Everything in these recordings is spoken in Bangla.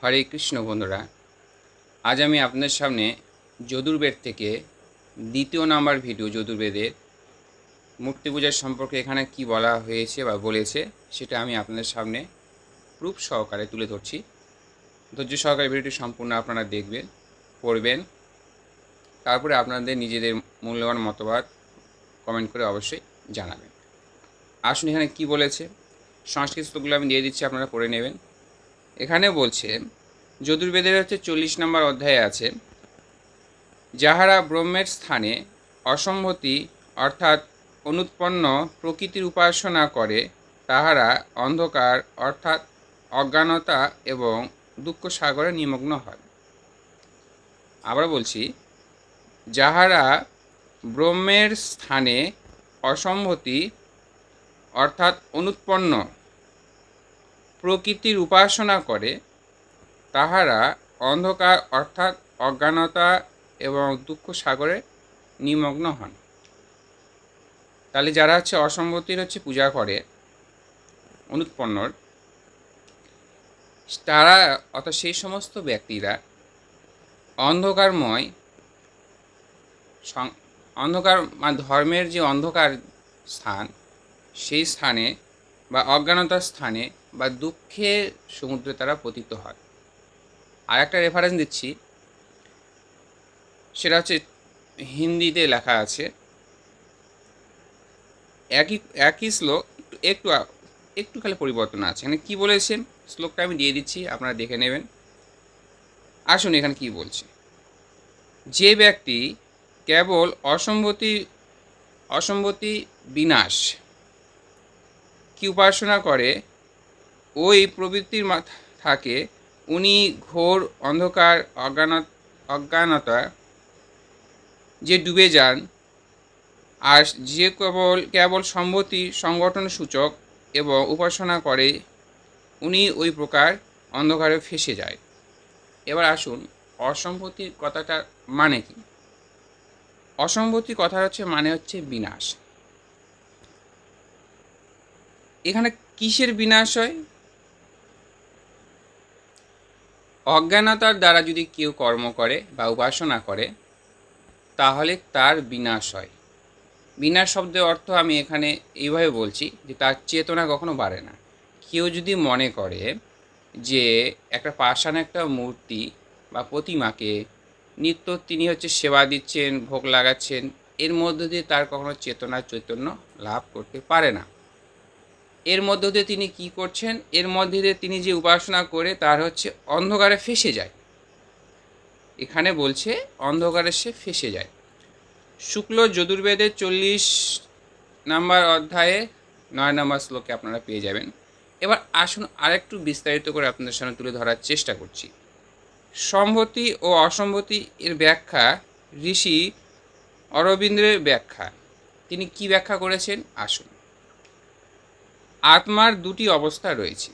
হরে কৃষ্ণ বন্ধুরা, আজ আমি আপনাদের সামনে যজুর্বেদ থেকে দ্বিতীয় নাম্বার ভিডিও যজুর্বেদের মূর্তি পূজার সম্পর্কে এখানে কি বলা হয়েছে বা বলেছে সেটা আমি আপনাদের সামনে প্রুফ সহকারে তুলে ধরছি। ধৈর্য সহকারে ভিডিওটি সম্পূর্ণ আপনারা দেখবেন, পড়বেন, তারপরে আপনাদের নিজেদের মূল্যবান মতবাদ কমেন্ট করে অবশ্যই জানাবেন। আসুন এখানে কি বলেছে, সংস্কৃত শ্লোকগুলো আমি দিয়ে দিচ্ছি, আপনারা পড়ে নেবেন। এখানে বলছে যজুর্বেদের 40 নম্বর অধ্যায়ে আছে, যাহারা ব্রহ্মের স্থানে অসম্ভতি অর্থাৎ অনুৎপন্ন প্রকৃতির উপাসনা করে তাহারা অন্ধকার অর্থাৎ অজ্ঞানতা এবং দুঃখ সাগরে নিমগ্ন হয়। আবার বলছি, যাহারা ব্রহ্মের স্থানে অসম্ভতি অর্থাৎ অনুৎপন্ন প্রকৃতির উপাসনা করে তাহারা অন্ধকার অর্থাৎ অজ্ঞানতা এবং দুঃখ সাগরে নিমগ্ন হন। তাহলে যারা অসম্ভতির পূজা করে অনুৎপন্নর, তারা অর্থাৎ সেই সমস্ত ব্যক্তিরা অন্ধকারময় ধর্মের যে অন্ধকার স্থান, সেই স্থানে বা অজ্ঞানতার স্থানে বা দুঃখের সমুদ্রে তারা পতিত হয়। আর একটা রেফারেন্স দিচ্ছি, সেটা হিন্দিতে লেখা আছে, একই শ্লোক, একটু খালি পরিবর্তন আছে। এখানে কী বলেছে শ্লোকটা আমি দিয়ে দিচ্ছি, আপনারা দেখে নেবেন। আসুন এখানে কি বলছে, যে ব্যক্তি কেবল অসম্ভতি বিনাশ কি উপাসনা করে ওই প্রবৃত্তির থাকে, উনি ঘোর অন্ধকার অজ্ঞানতা যে ডুবে যান। আর যে কেবল সম্মতি সংগঠন সূচক এবং উপাসনা করে উনি ওই প্রকার অন্ধকারে ফেসে যায়। এবার আসুন অসম্ভতির কথাটার মানে কি। অসম্ভতি কথা মানে বিনাশ। এখানে কিসের বিনাশ হয়? অজ্ঞানতার দ্বারা যদি কেউ কর্ম করে বা উপাসনা করে তাহলে তার বিনাশ হয়। বিনাশ শব্দের অর্থ আমি এখানে এইভাবে বলছি যে তার চেতনা কখনো বাড়ে না। কেউ যদি মনে করে যে একটা পাষাণ একটা মূর্তি বা প্রতিমাকে নিত্য তিনি সেবা দিচ্ছেন, ভোগ লাগাচ্ছেন, এর মধ্য দিয়ে তার কখনো চৈতন্য লাভ করতে পারে না। এর মধ্য দিয়ে তিনি কি করছেন, এর মধ্যে দিয়ে তিনি যে উপাসনা করে তার অন্ধকারে ফেসে যায়। এখানে বলছে অন্ধকারে সে ফেসে যায়। শুক্ল যজুর্বেদের 40 নম্বর অধ্যায়ে 9 নম্বর শ্লোকে আপনারা পেয়ে যাবেন। এবার আসুন আরেকটু বিস্তারিত করে আপনাদের সামনে তুলে ধরার চেষ্টা করছি। সম্ভতি ও অসম্ভতি এর ব্যাখ্যা ঋষি অরবিন্দের ব্যাখ্যা। তিনি কি ব্যাখ্যা করেছেন আসুন। আত্মার দুটি অবস্থা রয়েছে।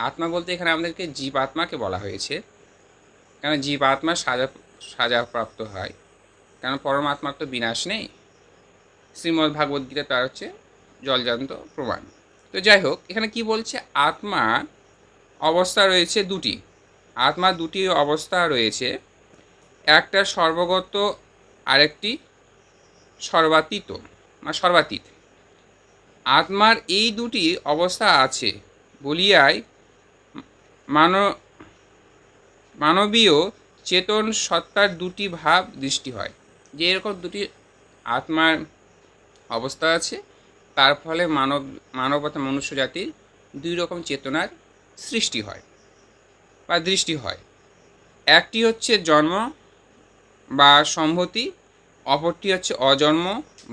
আত্মা বলতে এখানে আমাদেরকে জীব আত্মাকে বলা হয়েছে, কারণ জীব আত্মা সাজাপ্রাপ্ত হয়, কারণ পরমাত্মার তো বিনাশ নেই। শ্রীমদ্ ভাগবত গীতা তার জলজান্ত প্রমাণ। তো যাই হোক, এখানে কি বলছে, আত্মা অবস্থা রয়েছে দুটি। আত্মার দুটি অবস্থা রয়েছে, একটা সর্বগত, আরেকটি সর্বাতীত বা সর্বাতীত। আত্মার এই দুটি অবস্থা আছে বলিয়াই মানবীয় চেতন সত্তার দুটি ভাব দৃষ্টি হয়। যে এরকম দুটি আত্মার অবস্থা আছে, তার ফলে মানবতা মনুষ্য জাতির দুই রকম চেতনার সৃষ্টি হয় বা দৃষ্টি হয়। একটি জন্ম বা সম্ভতি, অপরটি অজন্ম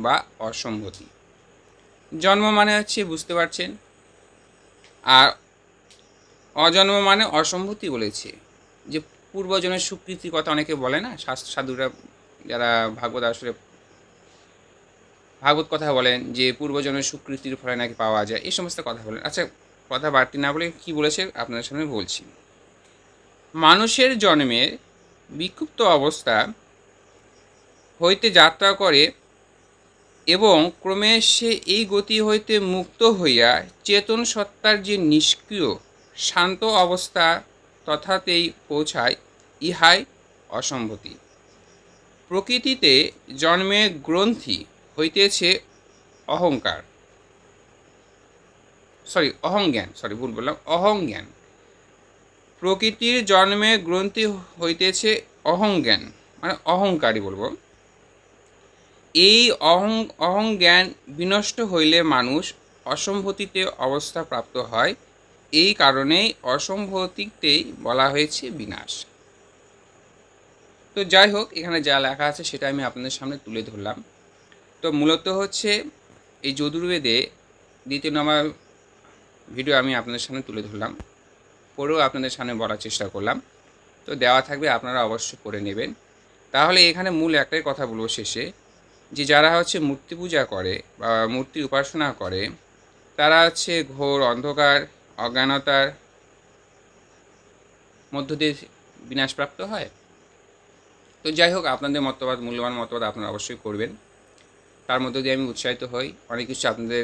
বা অসম্ভতি। জন্ম মানে বুঝতে পারছেন, আর অজন্ম মানে অসম্ভতি বলেছে। যে পূর্বজনের স্বীকৃতির কথা অনেকে বলে না, সাধুরা যারা ভাগবত আসলে ভাগবত কথা বলেন যে পূর্বজনের স্বীকৃতির ফলে নাকি পাওয়া যায়, এই সমস্ত কথা বলেন। আচ্ছা, কথা বাড়তি না বলে কি বলেছে আপনাদের সামনে বলছি। মানুষের জন্মের বিক্ষুব্ধ অবস্থা হইতে যাত্রা করে এবং ক্রমে সে এই গতি হইতে মুক্ত হইয়া চেতন সত্তার যে নিষ্ক্রিয় শান্ত অবস্থা তথাতেই পৌঁছায়, ইহাই অসম্ভতি। প্রকৃতিতে জন্মে গ্রন্থি হইতেছে অহংকার, ভুল বললাম, অহংজ্ঞান। প্রকৃতির জন্মে গ্রন্থি হইতেছে অহংজ্ঞান, মানে অহংকারী বলবো। এই অহংজ্ঞান বিনষ্ট হইলে মানুষ অসম্ভতিতে অবস্থা প্রাপ্ত হয়। এই কারণেই অসম্ভতিতেই বলা হয়েছে বিনাশ। তো যাই হোক, এখানে যা লেখা আছে সেটা আমি আপনাদের সামনে তুলে ধরলাম। তো মূলত হচ্ছে এই যজুর্বেদে 2 নম্বর ভিডিও আমি আপনাদের সামনে তুলে ধরলাম, পরেও আপনাদের সামনে বলার চেষ্টা করলাম। তো দেওয়া থাকবে, আপনারা অবশ্যই করে নেবেন। তাহলে এখানে মূল একটাই কথা বলবো শেষে, যে যারা হচ্ছে মূর্তি পূজা করে বা মূর্তির উপাসনা করে, তারা হচ্ছে ঘোর অন্ধকার অজ্ঞানতার মধ্য দিয়ে বিনাশপ্রাপ্ত হয়। তো যাই হোক, আপনাদের মতবাদ, মূল্যবান মতবাদ আপনারা অবশ্যই করবেন। তার মধ্য দিয়ে আমি উৎসাহিত হই, অনেক কিছু আপনাদের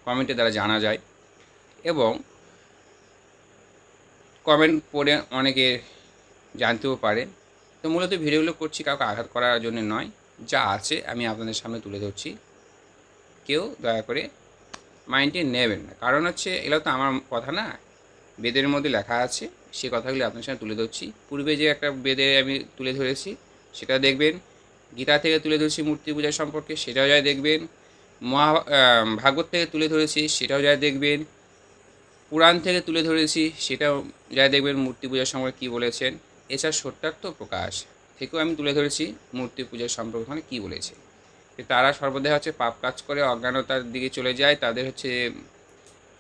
কমেন্টের দ্বারা জানা যায়, এবং কমেন্ট পড়ে অনেকে জানতেও পারে। তো মূলত ভিডিওগুলো করছি কাউকে আঘাত করার জন্য নয়, যা আছে আমি আপনাদের সামনে তুলে ধরছি। কেউ দয়া করে মাইন্ডে নেবেন না, কারণ হচ্ছে এগুলো তো আমার কথা না, বেদের মধ্যে লেখা আছে, সে কথাগুলি আপনার সামনে তুলে ধরছি। পূর্বে যে একটা বেদে আমি তুলে ধরেছি সেটা দেখবেন, গীতা থেকে তুলে ধরেছি মূর্তি পূজা সম্পর্কে, সেটাও যাই দেখবেন, ভাগবত থেকে তুলে ধরেছি সেটাও যাই দেখবেন, পুরাণ থেকে তুলে ধরেছি সেটাও যাই দেখবেন মূর্তি পূজার সম্পর্কে কী বলেছেন। এছাড়া সত্যার্থ প্রকাশ থেকেও আমি তুলে ধরেছি মূর্তি পূজার সম্পর্কে ওখানে কী বলেছে। তারা সর্বদাই হচ্ছে পাপ কাজ করে অজ্ঞানতার দিকে চলে যায়, তাদের হচ্ছে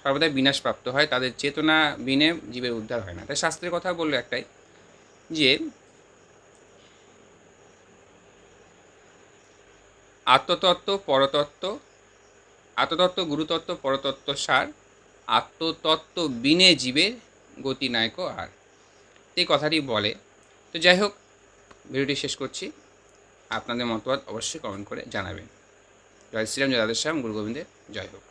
সর্বদাই বিনাশপ্রাপ্ত হয়, তাদের চেতনা বিনে জীবের উদ্ধার হয় না। তাই শাস্ত্রের কথা বললো একটাই, যে আত্মতত্ত্ব পরতত্ত্ব, আত্মতত্ত্ব গুরুতত্ত্ব পরতত্ত্ব সার, আত্মতত্ত্ব বিনে জীবের গতি নায়ক আর, এই কথাটি বলে। তো যাই হোক, ভিডিওটি শেষ করছি। আপনাদের মতবাদ অবশ্যই কমেন্ট করে জানাবেন। জয় শ্রীরাম, জয় রাধেশ্যাম, গুরু গোবিন্দের জয় হোক।